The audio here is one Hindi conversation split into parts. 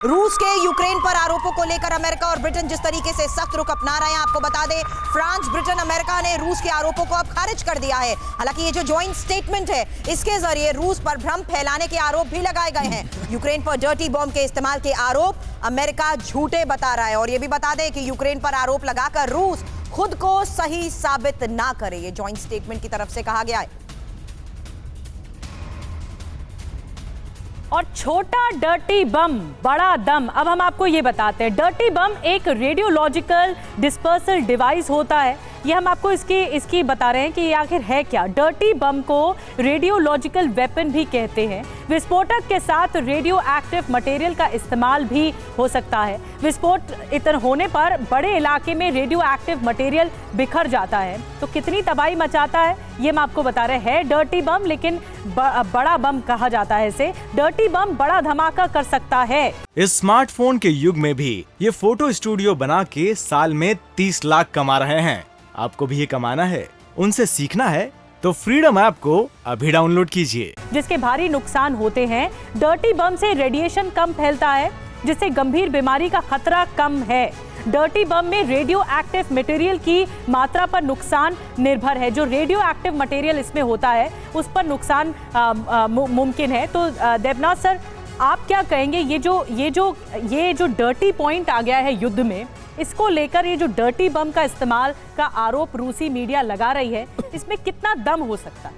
रूस के यूक्रेन पर आरोपों को लेकर अमेरिका और ब्रिटेन जिस तरीके से सख्त रुख अपना रहे हैं, आपको बता दें फ्रांस, ब्रिटेन, अमेरिका ने रूस के आरोपों को अब खारिज कर दिया है। हालांकि ये जो जॉइंट स्टेटमेंट है, इसके जरिए रूस पर भ्रम फैलाने के आरोप भी लगाए गए हैं। यूक्रेन पर डर्टी बॉम्ब के इस्तेमाल के आरोप अमेरिका झूठे बता रहा है और ये भी बता दें कि यूक्रेन पर आरोप लगाकर रूस खुद को सही साबित ना करे, ये जॉइंट स्टेटमेंट की तरफ से कहा गया है। और छोटा डर्टी बम बड़ा दम, अब हम आपको ये बताते हैं। डर्टी बम एक रेडियोलॉजिकल डिस्पर्सल डिवाइस होता है। ये हम आपको इसकी बता रहे हैं कि ये आखिर है क्या। डर्टी बम को रेडियोलॉजिकल वेपन भी कहते हैं। विस्फोटक के साथ रेडियो एक्टिव मटेरियल का इस्तेमाल भी हो सकता है। विस्फोट इतना होने पर बड़े इलाके में रेडियो एक्टिव मटेरियल बिखर जाता है, तो कितनी तबाही मचाता है ये हम आपको बता रहे हैं। डर्टी बम, लेकिन बड़ा बम कहा जाता है इसे। डर्टी बम बड़ा धमाका कर सकता है। इस स्मार्टफोन के युग में भी ये फोटो स्टूडियो बना के साल में 30 लाख कमा रहे हैं। आपको भी ये कमाना है, उनसे सीखना है, तो फ्रीडम ऐप को अभी डाउनलोड कीजिए। जिसके भारी नुकसान होते हैं। डर्टी बम से रेडिएशन कम फैलता है, जिससे गंभीर बीमारी का खतरा कम है। डर्टी बम में रेडियो एक्टिव मटेरियल की मात्रा पर नुकसान निर्भर है। जो रेडियो एक्टिव मटेरियल इसमें होता है उस पर नुकसान मुमकिन है। तो देवनाथ सर, आप क्या कहेंगे, ये जो डर्टी पॉइंट आ गया है युद्ध में, इसको लेकर ये जो डर्टी बम का इस्तेमाल का आरोप रूसी मीडिया लगा रही है, इसमें कितना दम हो सकता है?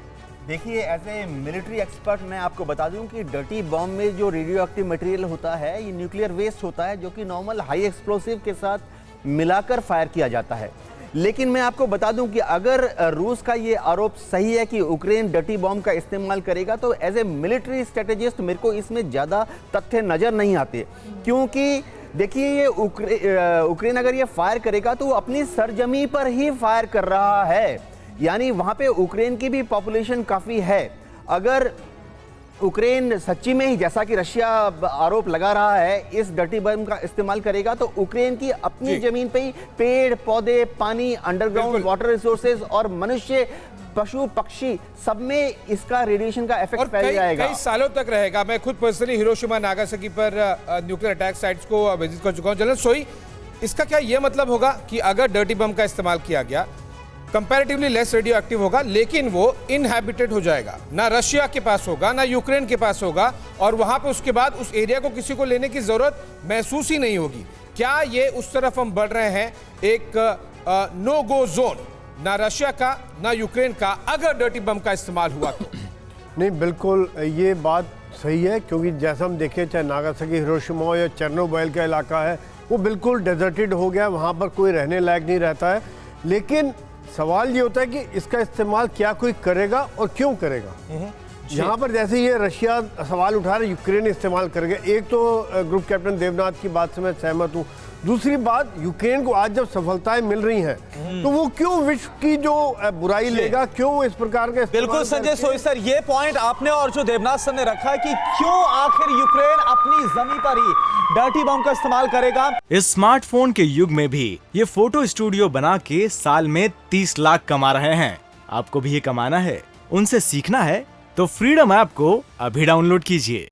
देखिए, एज ए मिलिट्री एक्सपर्ट मैं आपको बता दूं कि डर्टी बॉम्ब में जो रेडियो एक्टिव मटेरियल होता है, ये न्यूक्लियर वेस्ट होता है, जो कि नॉर्मल हाई एक्सप्लोसिव के साथ मिलाकर फायर किया जाता है। लेकिन मैं आपको बता दूं कि अगर रूस का ये आरोप सही है कि यूक्रेन डर्टी बॉम्ब का इस्तेमाल करेगा, तो एज ए मिलिट्री स्ट्रेटेजिस्ट मेरे को इसमें ज़्यादा तथ्य नज़र नहीं आते। क्योंकि देखिए, ये यूक्रेन अगर ये फायर करेगा तो वो अपनी सरजमी पर ही फायर कर रहा है, यानी वहाँ पे यूक्रेन की भी पॉपुलेशन काफ़ी है। अगर यूक्रेन सच्ची में ही, जैसा कि रशिया आरोप लगा रहा है, इस डर्टी बम का इस्तेमाल करेगा, तो यूक्रेन की अपनी जमीन पे ही पेड़ पौधे, पानी, अंडरग्राउंड वाटर रिसोर्सेज और मनुष्य, पशु पक्षी, सब में इसका रेडिएशन का इफेक्ट फैल जाएगा। कई सालों तक रहेगा। मैं खुद पर्सनली हिरोशिमा नागासाकी पर न्यूक्लियर अटैक साइट्स को विजिट कर चुका हूं। जनरल सोई, इसका क्या यह मतलब होगा कि अगर डर्टी बम का इस्तेमाल किया गया, कंपैरेटिवली लेस रेडियो एक्टिव होगा, लेकिन वो इनहैबिटेड हो जाएगा, ना रशिया के पास होगा ना यूक्रेन के पास होगा, और वहां पे उसके बाद उस एरिया को किसी को लेने की जरूरत महसूस ही नहीं होगी? क्या ये उस तरफ हम बढ़ रहे हैं, एक नो गो जोन, ना रशिया का ना यूक्रेन का, अगर डर्टी बम का इस्तेमाल हुआ तो? नहीं, बिल्कुल ये बात सही है, क्योंकि जैसा हम देखें, चाहे नागासाकी, हिरोशिमा या चेर्नोबिल का इलाका है, वो बिल्कुल डेजर्टेड हो गया, वहाँ पर कोई रहने लायक नहीं रहता है। लेकिन सवाल ये होता है कि इसका इस्तेमाल क्या कोई करेगा और क्यों करेगा। यहाँ पर जैसे ये रशिया सवाल उठा रहा है, यूक्रेन इस्तेमाल करेगा। एक तो ग्रुप कैप्टन देवनाथ की बात से मैं सहमत हूँ। दूसरी बात, यूक्रेन को आज जब सफलताएं मिल रही हैं, तो वो क्यों विश्व की जो बुराई लेगा, क्यों इस प्रकार के? बिल्कुल संजय सोई सर, ये पॉइंट आपने और जो देवनाथ सर ने रखा है कि क्यों आखिर यूक्रेन अपनी जमीन पर ही डर्टी बम का इस्तेमाल करेगा। इस स्मार्टफोन के युग में भी ये फोटो स्टूडियो बना के साल में 30 लाख कमा रहे हैं। आपको भी ये कमाना है, उनसे सीखना है, तो फ्रीडम ऐप को अभी डाउनलोड कीजिए।